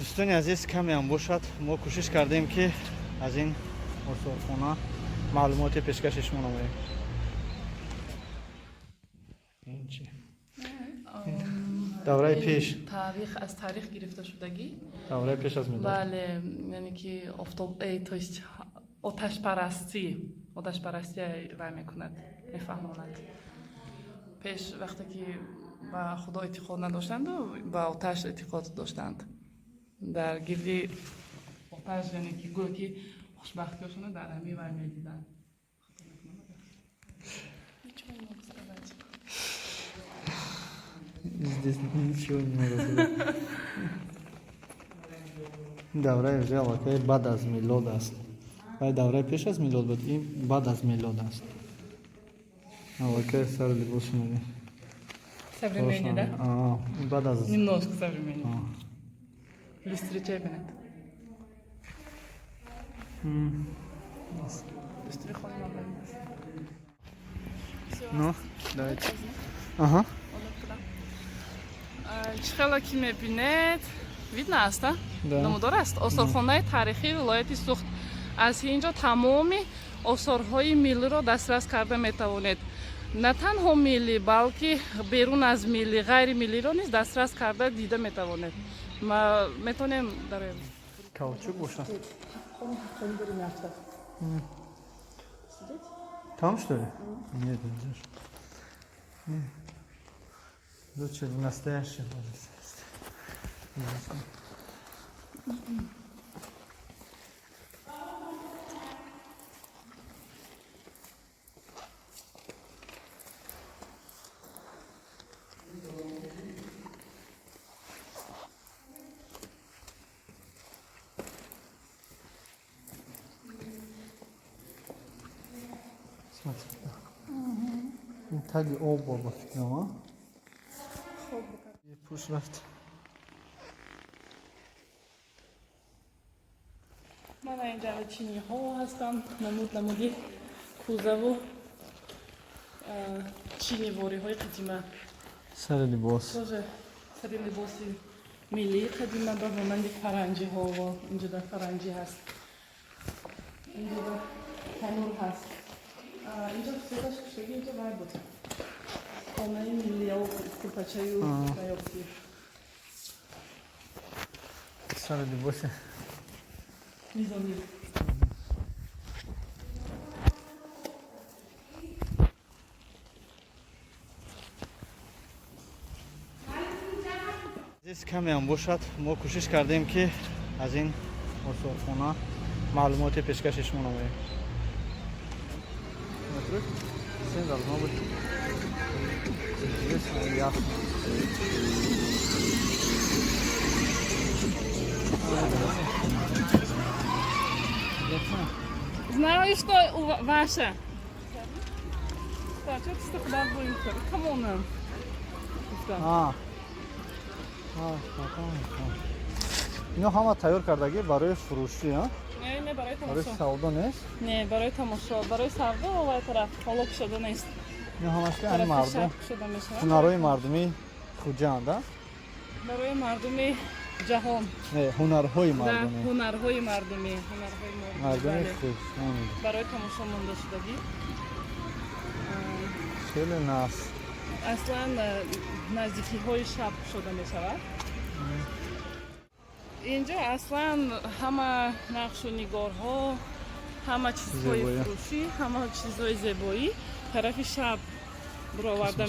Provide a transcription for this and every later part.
دوستان عزیز کمی هم باشد ما کوشش کردیم که از این آثارخانه معلومات پیشکشش نماییم. این چی؟ دوره پیش از تاریخ گرفته شدگی. دوره پیش از میلاد. بله، یعنی که تو است آتش پرستی رای میکند، میفهماند. پیش وقتی که به خدا اعتقاد نداشتند و به آتش اعتقاد داشتند، در گردی آتش، یعنی که گویا که خوشبختیشون در همین ور میدیدند. دوره واقعی بعد از میلاد است. دوره پیش از میلاد بود، این بعد از میلاد است. واقعی سر لباس میده. Современный, да? بعد از Немножко современный. Люстричай бенет. Люстри خانم бенет. Ну, давайте. Ага. چخلا که میبینید видно است؟ نمودار است. آثارخانه تاریخی ولایت سوخت. از اینجا تمام آثارهای ملی را دسترس کرده میتوانید. نه تنها ملی بلکه بیرون از ملی، غیر ملی را نیز دسترس کرده دیده میتوانید. ما میتونیم در کاوچوک باشه. Там что ли? Нет, держишь. Лучше настоящий может. Смотри. این تگ آب بابا فکرم ها. یه پوش رفت. من اینجا چینی ها هستم. نمودی کوزه و چینی واری های قدیمه. سر لباس. سر لباسی ملی قدیمه با مانند فرنگی ها و اینجا در فرنگی هست. اینجا در تنور هست. اینجا سیداش کشگی اینجا باید بود. خانه ملی ها و کلپچه و نیابتی. سر لباسه. میزانی. عزیز کمی هم باشد ما کوشش کردیم که از این آثارخانه معلومات پیشکشش نماییم. Sen de alma bak. Yes, ya. Знаю, что ваша. Так, что ты тогда будешь? Come on. اینا همه تیار کردگی برای فروشی ها؟ نه برای برای تماشا. سودا نیست؟ نه برای تماشا، برای سودا و طرف حالا شده نیست. اینا همش که این مردم هنرهای مردمی خوجند ها؟ برای مردمی جهان. نه هنرهای مردمی. هنرهای مردمی. مردمی خوش. برای تماشا مونده شدگی. خیلی ناس. اصلا نزدیکی های شب شده می شود. اینجا اصلا همه نقش و نگارها، همه چیزهای فروشی، همه چیزهای زیبایی طرف شب برآورده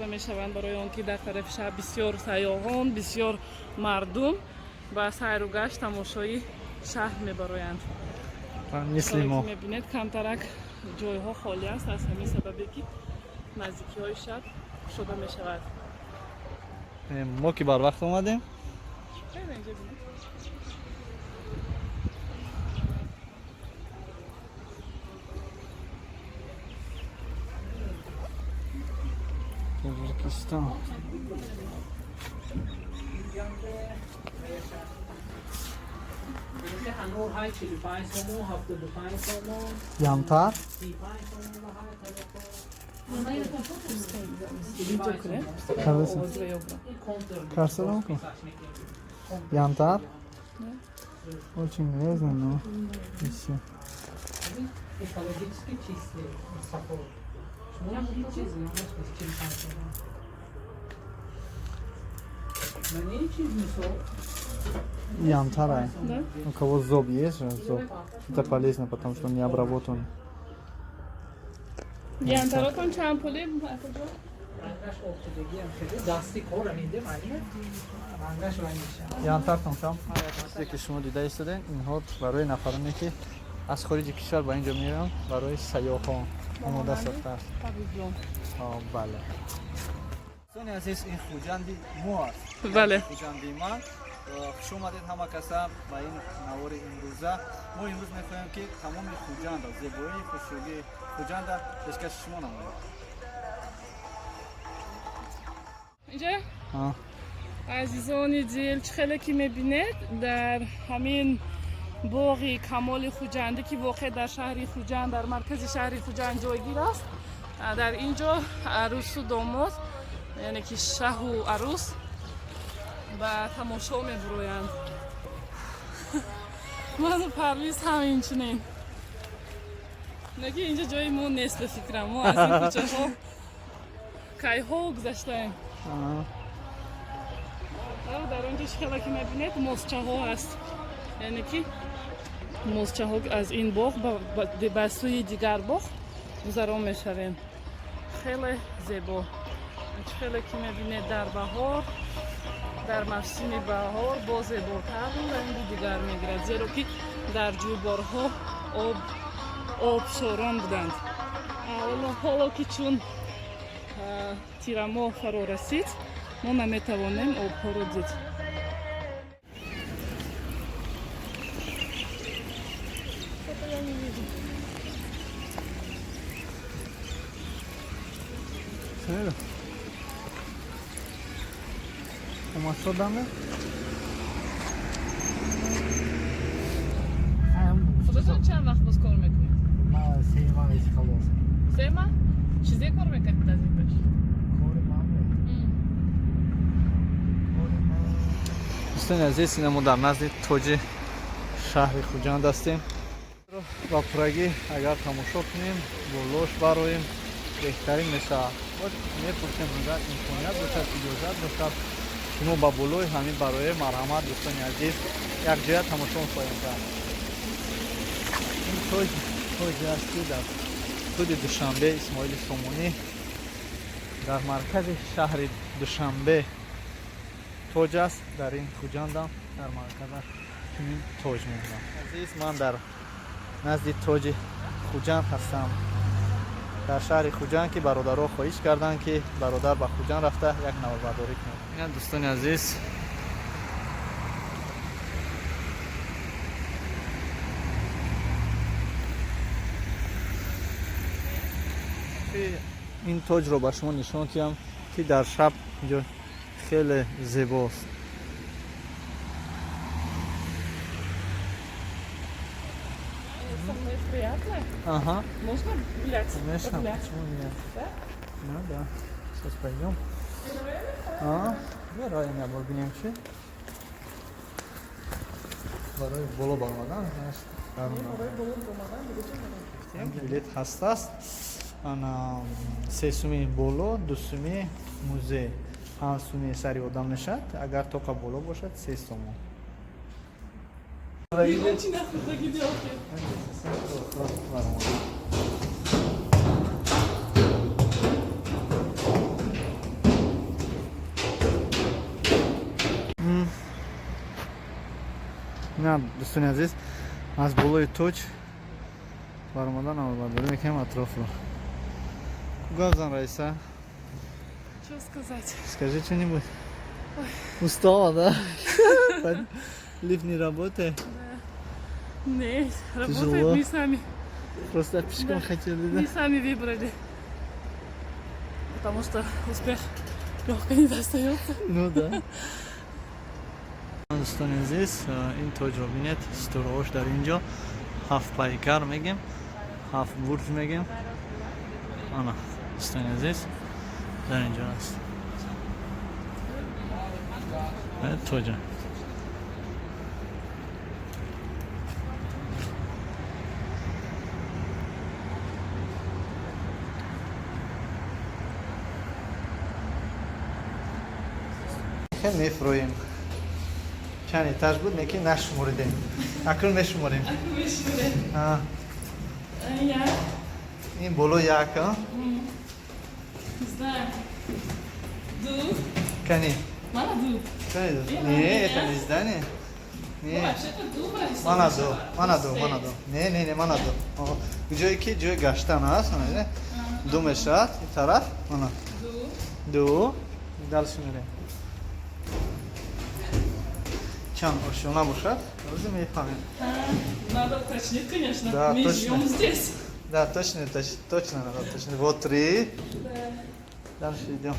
می شوند برای آنکه در طرف شب بسیار سیاحان، بسیار مردم با سیر و گشت تماشای شهر میبرند. مثل ما میبینید کمترک جایها خالی است از همین سببی که نزدیکی های شب شده می شود. ما که بر وقت اومدیم Kyrgyzstan. Yantar. Kardeşim. Karşılama mı? Янтар? Очень лезно, но и все. Экологически чистый сапог. Можно и чистый, можно чистый. Но не чистый сок. Янтара. Да? У кого зоб есть, же, зоб. Это полезно, потому что он не обработан. янтарاتون چند پولی؟ رنگش افتادگی هم شده دستی کار میده معنی رنگش رنگ میشه янтар тончам که شما دیده ایستادین اینها برای نفرانی که از خارج کشور به اینجا میرن برای سیاحان آماده ساخته است. بله. دوستان عزیز این خوجندی مو است. بله. خوجندی من خوش اومدید همه کسا به این نوار امروزه. ما امروز میخوایم که تمام خوجند زیبایی خوشویی خوجند پیشکش شما نماییم. اینجا عزیزان دل چخله که میبینید در همین باغ کمال خوجنده که واقع در شهر خوجند در مرکز شهر خوجند جایگیر است. در اینجا عروس و داماد یعنی که شه و عروس و تماشا میبرویند. من و پرویز همین چنین نگه اینجا جای ما نیست به فکرم. ما از این کوچه ها کای ها گذشتیم. در اونجا شکل که میبینید ماسچه ها هست یعنی که ماسچه ها از این باغ به سوی دیگر باغ گذران میشویم. خیلی زیبا. شکل که میبینید در بهار در موسم بهار با زیباتر رنگ دیگر میگیرد زیرا که در جویبارها آب ساران بودند. حالا که چون تیرما فرا رسید ما نمیتوانیم آبها را دید. تماشا دامه؟ خودتون چند وقت باز کار میکنید؟ ما 3 ماه از خلاص 3 ماه؟ چیزی کار میکنید از این پیش؟ دوستان عزیز ما در نزد تاج شهر خوجند هستیم. با پرگی اگر تماشا کنیم بولوش برایم بهترین میشه. میپرسیم اگر امکانیت باشد اجازت باشد شما با بولوی همین برای مرحمت دوستان عزیز یک جای تماشا می‌کنیم. این تاج است که در خود دوشنبه اسماعیل سامونی در مرکز شهر دوشنبه تاج است. در این خوجند هم در مرکز چنین تاج می‌بینم. عزیز من در نزد تاج خوجند هستم در شهر خوجند که برادرها خواهش کردند که برادر به خوجند رفته یک نوبرداری کنه. این دوستان عزیز این تاج رو به شما نشان دادم که در شب اینجا خیلی زیباست. Ага. Можно гулять? Конечно, Погулять? почему нет? Да? Ну да. Сейчас пойдем. Барай я бобинем чи? Барай боло бармадан, знаешь. Билет хастас. Ана сесуми боло, дусуми музей. Ҳамсуми сари одам нишад. Агар тока боло бошад 3 сомон. Очень охота gidiyor ki. نه دوستان عزیز از بالای توج برامدن آورده میکنیم اطراف رو. Гавзан Раиса. Что сказать? Скажи что-нибудь. Устала, да? Лифт не работает? Нет, работает Тяжело. мы сами. Просто пешком хотели, да? Мы сами выбрали. Потому что успех легко не достается. Ну да. دوستان عزیز این تاج رو بینید ستورهاش در اینجا 7 پیکر میگیم 7 برج میگیم. آنا دوستان عزیز در اینجا هست تاج Кен мефроим. Чанд этаж буд, меки нашумуридем. Акрун мешумурем. А. Як? Ин боло як, а? Знаю. Ду. Кани. Мана ду. Кани. Не, это не здание. Не. Вообще-то ду бариста. Манаду. Не, манаду. Ҷое ки ҷои гаштан аст, ду мешавад, ин тараф, мана. Ду. Дальше мерем. Чанд ошёна бошад, рӯзе мефаҳмем. Надо уточнить, конечно. Да, Мы точно. живем здесь. Да, точно надо уточнить. Вот 3. Дальше идем.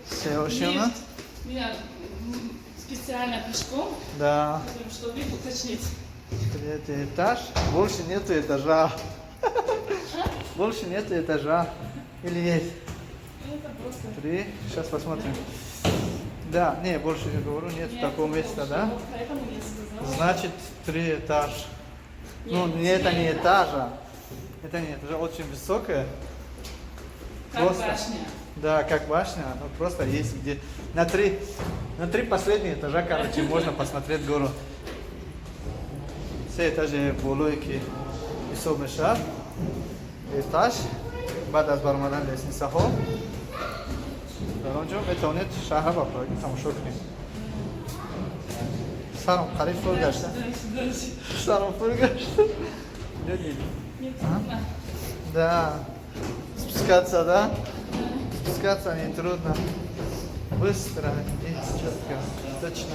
Все ошёна? Я специально пешком, Да. чтобы уточнить. 3 этаж. Больше нету этажа. Больше нету этажа. Или есть? Это просто... 3. Сейчас посмотрим. Да, не, больше я говорю, нет такого места, да? Вот поэтому я сказала. Значит, 3 этаж. Ну, не, это не этажа. Это не этажа, очень высокая. Как Просто. башня. Да, как башня. Ну, просто есть где. На три последних этажа, короче, можно посмотреть гору. Все этажи болойки и собмешар. Этаж. بعد از برآمدن لسنیس‌ها در آنجا میتونید شهر را تماشا کنید. سرم قریب فرو گشته. Дальше. Саром فرو گشته. Нет, трудно. Да. Спускаться, да? Спускаться не трудно. Быстро и четко. Точно.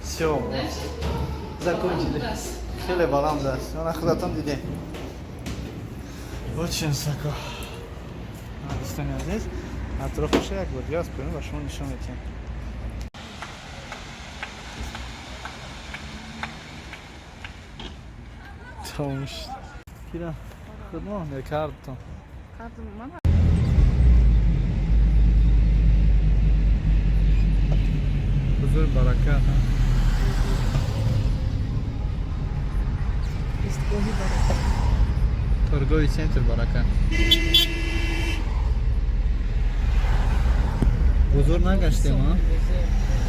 Все. Дальше. Закончили. Раз. Хеле балам даст. Она худатон диде. Очень высоко. Встанем здесь. Атрофа як будет. Я спрыгну, вашему ничего не тем. Tamammış. Kira. Kırma ne kartı. Kartım bana. Huzur baraka. Торговый центр барака. Бузур нагаштем, а?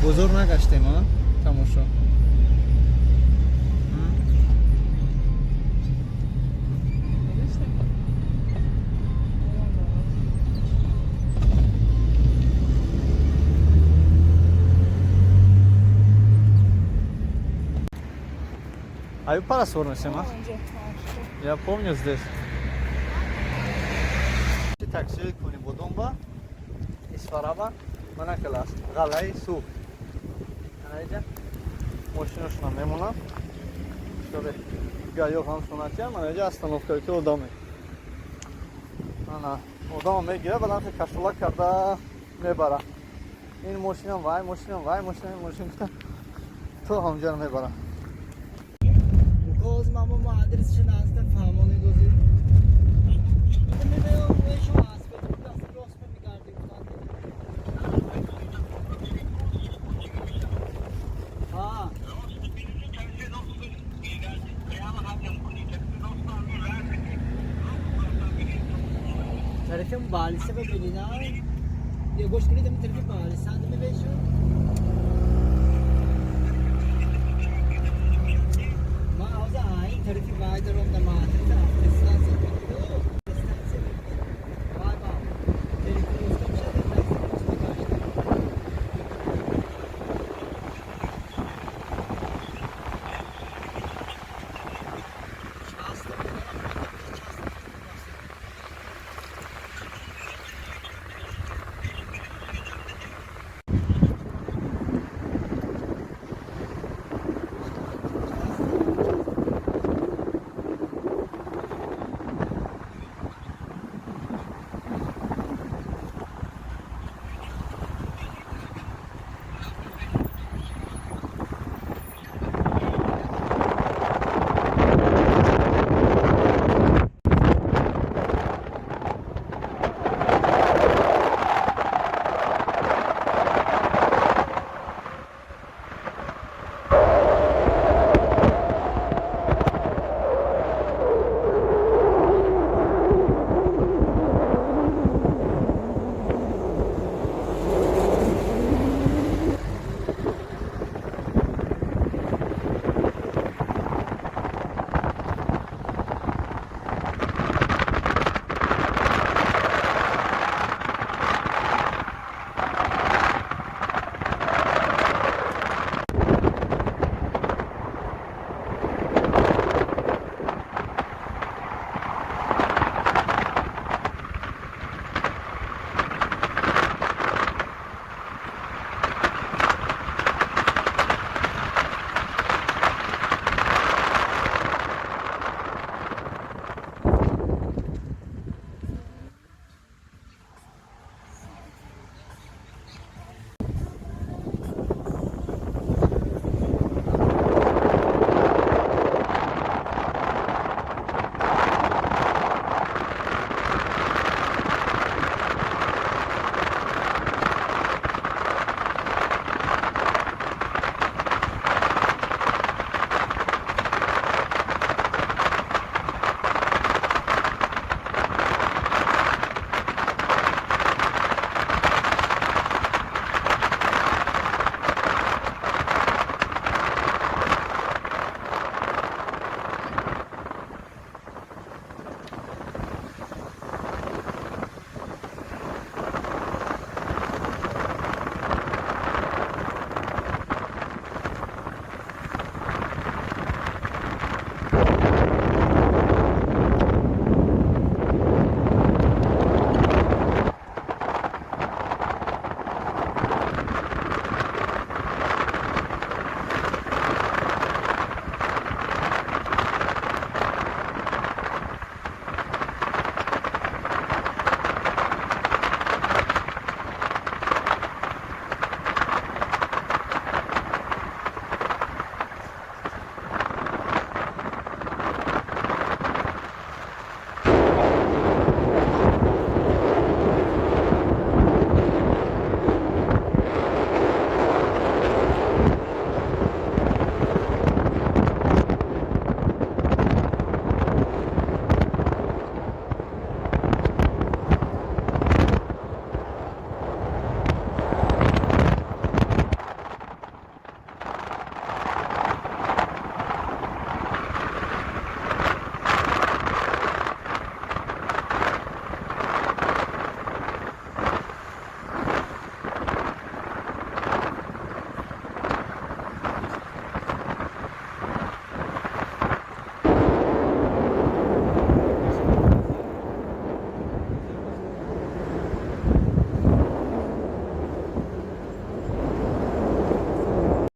Бузур нагаштем, а? Тамошо. А вы парасорнусь, а? Я помню здесь. Такси куни будем ба. Исфараба. Мана класс. Галай сух. Анаиджа. Машинашна мемона. Чтобы гайо хам сунатя. Анаиджа остановка ки одаме. Ана. Одаме мегира бадан се кашула карда мебара. ин машинам вай. То ҳамҷа мебара. باز ما آدرس شناختن فهمانی گذاری. می‌دونم ولی شما اسبت دست راست می‌گردید ها طرف بالسه ببینید یه گوش کنید می طرف بالسه اند می‌بینید ما از این طرفی باید رو دم